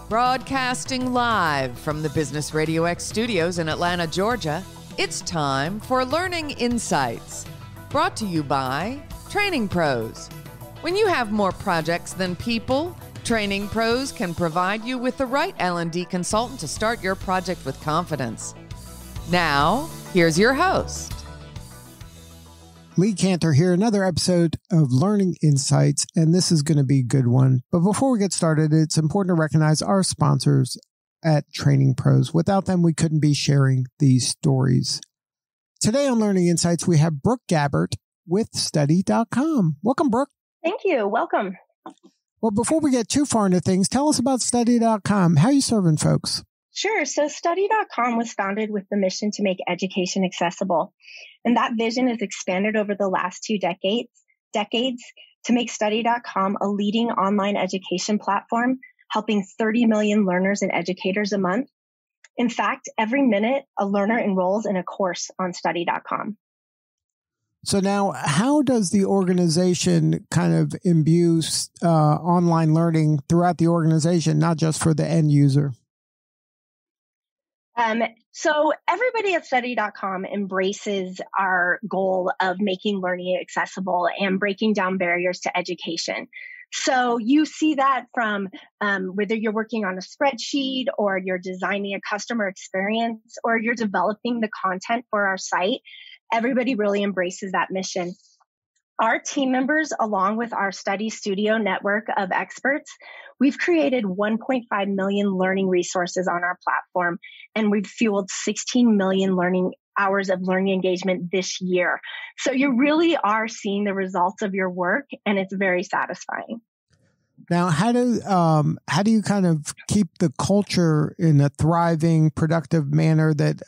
Broadcasting live from the Business RadioX studios in Atlanta, Georgia, it's time for Learning Insights, brought to you by Training Pros. When you have more projects than people, Training Pros can provide you with the right L&D consultant to start your project with confidence. Now, here's your host. Lee Cantor here, another episode of Learning Insights, and this is going to be a good one. But before we get started, it's important to recognize our sponsors at Training Pros. Without them, we couldn't be sharing these stories. Today on Learning Insights, we have Brooke Gabbert with Studycom. Welcome, Brooke. Thank you. Welcome. Well, before we get too far into things, tell us about Study.com. How are you serving folks? Sure. So Study.com was founded with the mission to make education accessible. And that vision has expanded over the last two decades to make Study.com a leading online education platform, helping 30 million learners and educators a month. In fact, every minute, a learner enrolls in a course on Study.com. So now, how does the organization kind of imbue online learning throughout the organization, not just for the end user? So everybody at Study.com embraces our goal of making learning accessible and breaking down barriers to education. So you see that from whether you're working on a spreadsheet or you're designing a customer experience or you're developing the content for our site, everybody really embraces that mission. Our team members, along with our Study Studio network of experts, we've created 1.5 million learning resources on our platform, and we've fueled 16 million learning hours of learning engagement this year. So you really are seeing the results of your work, and it's very satisfying. Now, how do you kind of keep the culture in a thriving, productive manner that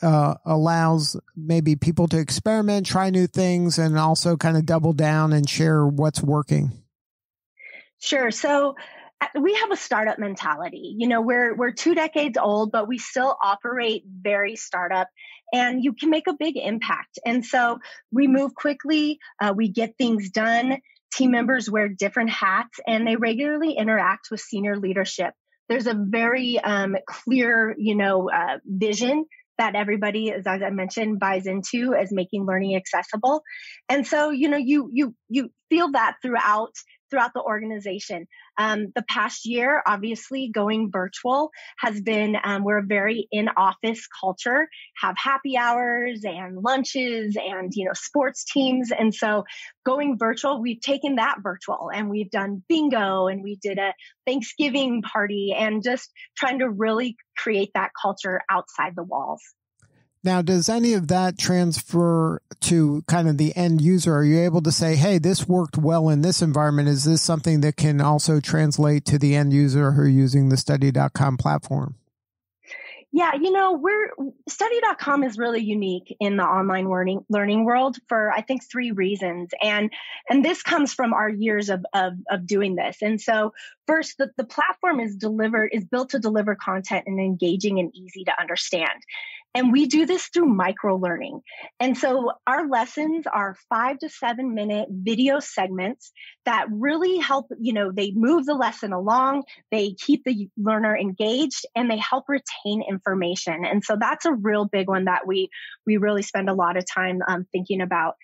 allows maybe people to experiment, try new things, and also kind of double down and share what's working? Sure. So we have a startup mentality. You know, we're 2 decades old, but we still operate very startup, and you can make a big impact. And so we move quickly. We get things done. Team members wear different hats, and they regularly interact with senior leadership. There's a very clear, vision that everybody, as I mentioned, buys into as making learning accessible. And so, you feel that throughout the organization. The past year, obviously, going virtual has been, we're a very in-office culture, have happy hours and lunches and, sports teams. And so going virtual, we've taken that virtual and we've done bingo and we did a Thanksgiving party and just trying to really create that culture outside the walls. Now, does any of that transfer to kind of the end user? Are you able to say, hey, this worked well in this environment? Is this something that can also translate to the end user who are using the Study.com platform? Yeah, Study.com is really unique in the online learning world for, I think, 3 reasons. And this comes from our years of doing this. And so first, the platform is built to deliver content and engaging and easy to understand. And we do this through micro learning. And so our lessons are 5 to 7 minute video segments that really help, they move the lesson along, they keep the learner engaged, and they help retain information. And so that's a real big one that we really spend a lot of time thinking about.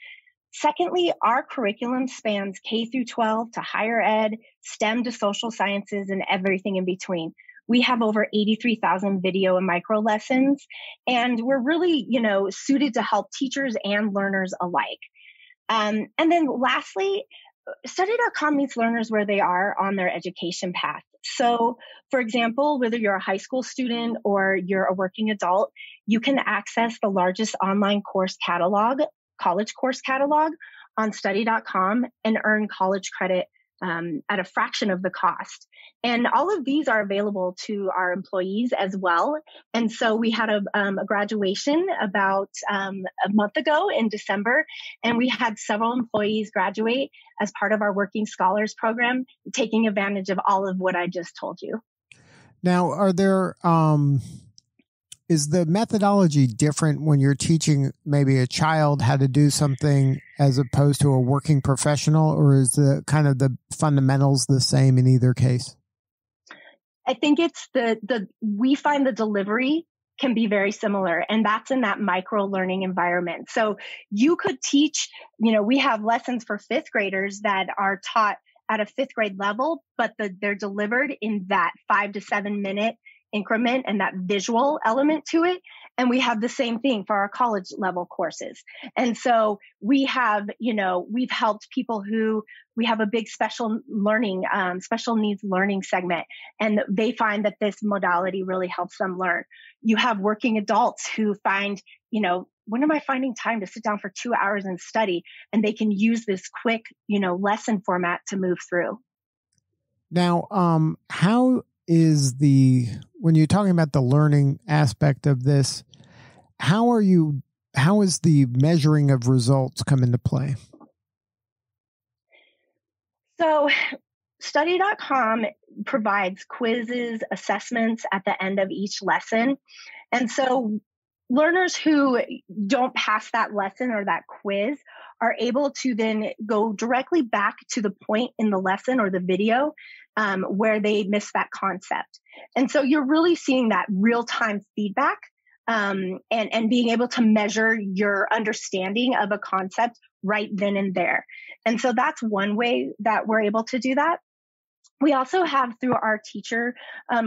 Secondly, our curriculum spans K through 12 to higher ed, STEM to social sciences, and everything in between. We have over 83,000 video and micro lessons, and we're really, suited to help teachers and learners alike. And then lastly, Study.com meets learners where they are on their education path. So, for example, whether you're a high school student or you're a working adult, you can access the largest online course catalog, college course catalog on Study.com and earn college credit at a fraction of the cost. And all of these are available to our employees as well. And so we had a graduation about a month ago in December, and we had several employees graduate as part of our Working Scholars program, taking advantage of all of what I just told you. Now, are there is the methodology different when you're teaching maybe a child how to do something as opposed to a working professional, or is the kind of the fundamentals the same in either case? I think it's we find the delivery can be very similar, and that's in that micro learning environment. So you could teach, we have lessons for fifth graders that are taught at a fifth grade level, but they're delivered in that 5 to 7 minute increment and that visual element to it. And we have the same thing for our college level courses. And so we have, we've helped people we have a big special needs learning segment, and they find that this modality really helps them learn. You have working adults who find, when am I finding time to sit down for 2 hours and study? And they can use this quick, lesson format to move through. Now, how is when you're talking about the learning aspect of this, how is the measuring of results come into play? So Study.com provides quizzes, assessments at the end of each lesson. And so learners who don't pass that lesson or that quiz are able to then go directly back to the point in the lesson or the video where they missed that concept. And so you're really seeing that real-time feedback and being able to measure your understanding of a concept right then and there. And so that's one way that we're able to do that. We also have, through our teacher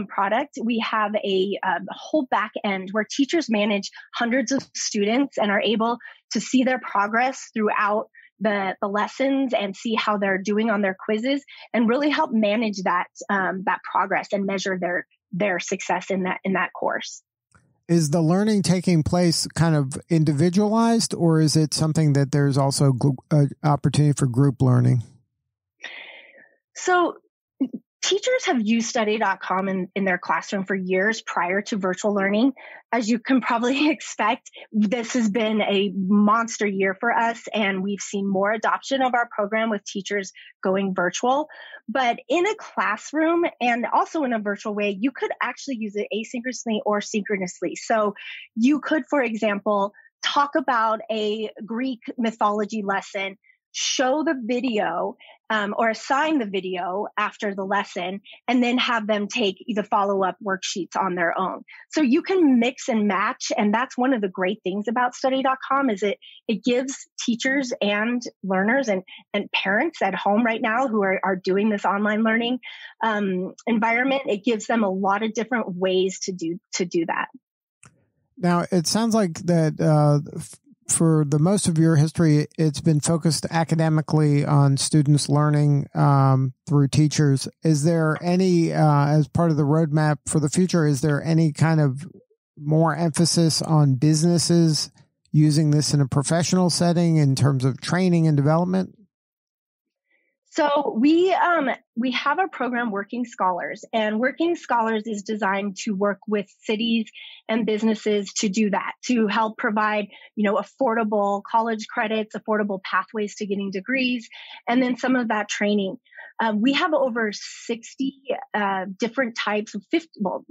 product, we have a whole back end where teachers manage hundreds of students and are able to see their progress throughout the lessons and see how they're doing on their quizzes, and really help manage that progress and measure their success in that course. Is the learning taking place kind of individualized, or is it something that there's also an opportunity for group learning? So teachers have used Study.com in their classroom for years prior to virtual learning. As you can probably expect, this has been a monster year for us, and we've seen more adoption of our program with teachers going virtual. But in a classroom and also in a virtual way, you could actually use it asynchronously or synchronously. So you could, for example, talk about a Greek mythology lesson, show the video or assign the video after the lesson, and then have them take the follow-up worksheets on their own. So you can mix and match. And that's one of the great things about Study.com is it gives teachers and learners and parents at home right now who are doing this online learning environment, it gives them a lot of different ways to do that. Now, it sounds like that for the most of your history, it's been focused academically on students learning through teachers. Is there any, as part of the roadmap for the future, is there any kind of more emphasis on businesses using this in a professional setting in terms of training and development? So we have a program, Working Scholars, and Working Scholars is designed to work with cities and businesses to do that, to help provide, affordable college credits, affordable pathways to getting degrees, and then some of that training. We have over 60 different types of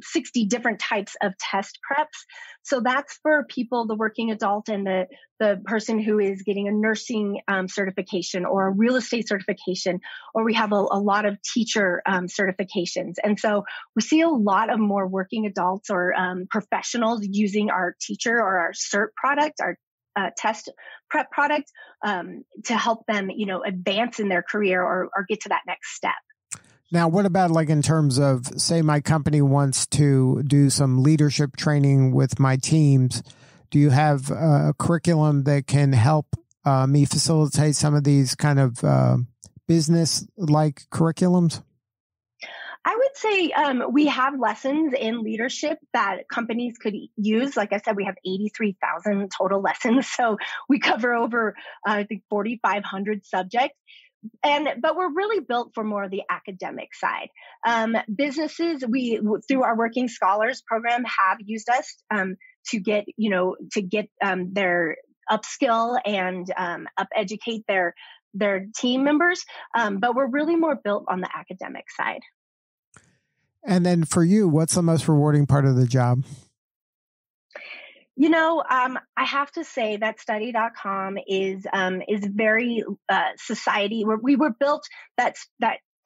60 different types of test preps. So that's for people, the working adult and the person who is getting a nursing certification or a real estate certification, or we have a lot of teacher certifications. And so we see a lot of more working adults or professionals using our teacher or our CERT product, our test prep product to help them, advance in their career or get to that next step. Now, what about like in terms of, say, my company wants to do some leadership training with my teams? Do you have a curriculum that can help me facilitate some of these kind of business-like curriculums? I would say we have lessons in leadership that companies could use. Like I said, we have 83,000 total lessons. So we cover over, I think, 4,500 subjects. But we're really built for more of the academic side. Businesses, through our Working Scholars program, have used us to get their upskill and up educate their team members. But we're really more built on the academic side. And then for you, what's the most rewarding part of the job? I have to say that Study.com is very society. We were built that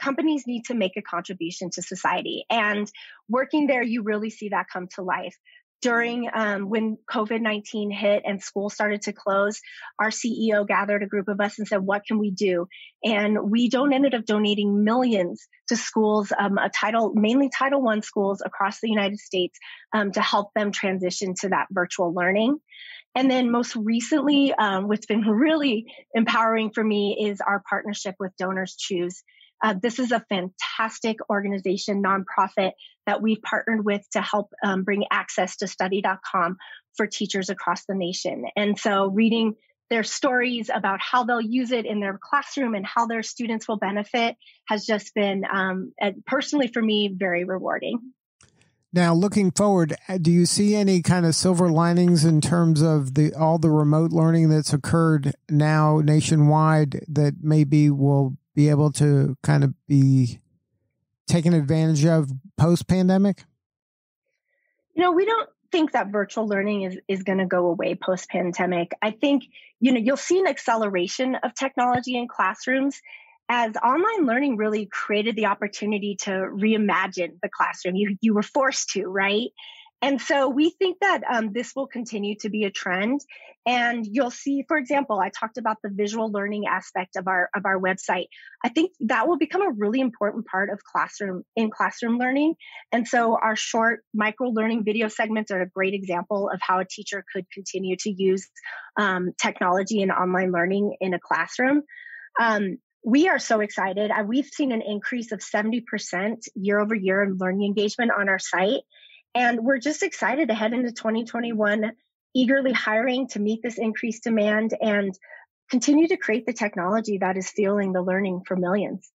companies need to make a contribution to society. And working there, you really see that come to life. During when COVID-19 hit and schools started to close, our CEO gathered a group of us and said, what can we do? And we ended up donating millions to schools, mainly Title I schools across the United States, to help them transition to that virtual learning. And then most recently, what's been really empowering for me is our partnership with Donors Choose. This is a fantastic organization, nonprofit, that we've partnered with to help bring access to Study.com for teachers across the nation. And so reading their stories about how they'll use it in their classroom and how their students will benefit has just been, personally for me, very rewarding. Now, looking forward, do you see any kind of silver linings in terms of all the remote learning that's occurred now nationwide that maybe will be able to kind of be taken advantage of post-pandemic? We don't think that virtual learning is going to go away post-pandemic. I think, you'll see an acceleration of technology in classrooms as online learning really created the opportunity to reimagine the classroom. You were forced to, right? And so we think that this will continue to be a trend. And you'll see, for example, I talked about the visual learning aspect of our website. I think that will become a really important part of classroom learning. And so our short micro learning video segments are a great example of how a teacher could continue to use technology and online learning in a classroom. We are so excited. We've seen an increase of 70% year over year in learning engagement on our site. And we're just excited to head into 2021, eagerly hiring to meet this increased demand and continue to create the technology that is fueling the learning for millions.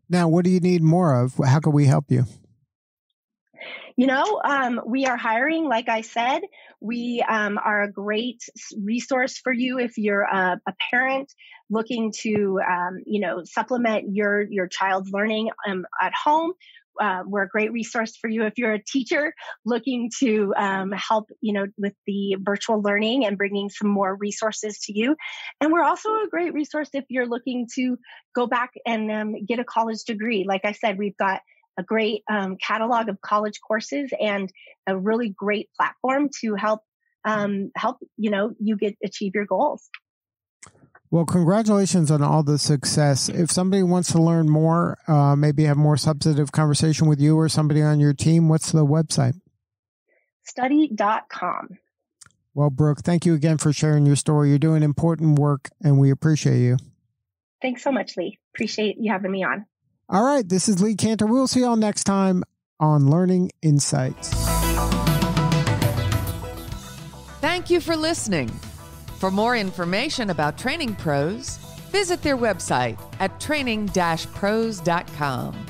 Now, what do you need more of? How can we help you? We are hiring, like I said. We are a great resource for you if you're a parent looking to, supplement your child's learning at home. We're a great resource for you if you're a teacher looking to help, with the virtual learning and bringing some more resources to you. And we're also a great resource if you're looking to go back and get a college degree. Like I said, we've got a great catalog of college courses and a really great platform to help you achieve your goals. Well, congratulations on all the success. If somebody wants to learn more, maybe have more substantive conversation with you or somebody on your team, what's the website? Study.com. Well, Brooke, thank you again for sharing your story. You're doing important work, and we appreciate you. Thanks so much, Lee. Appreciate you having me on. All right, this is Lee Cantor. We'll see you all next time on Learning Insights. Thank you for listening. For more information about Training Pros, visit their website at training-pros.com.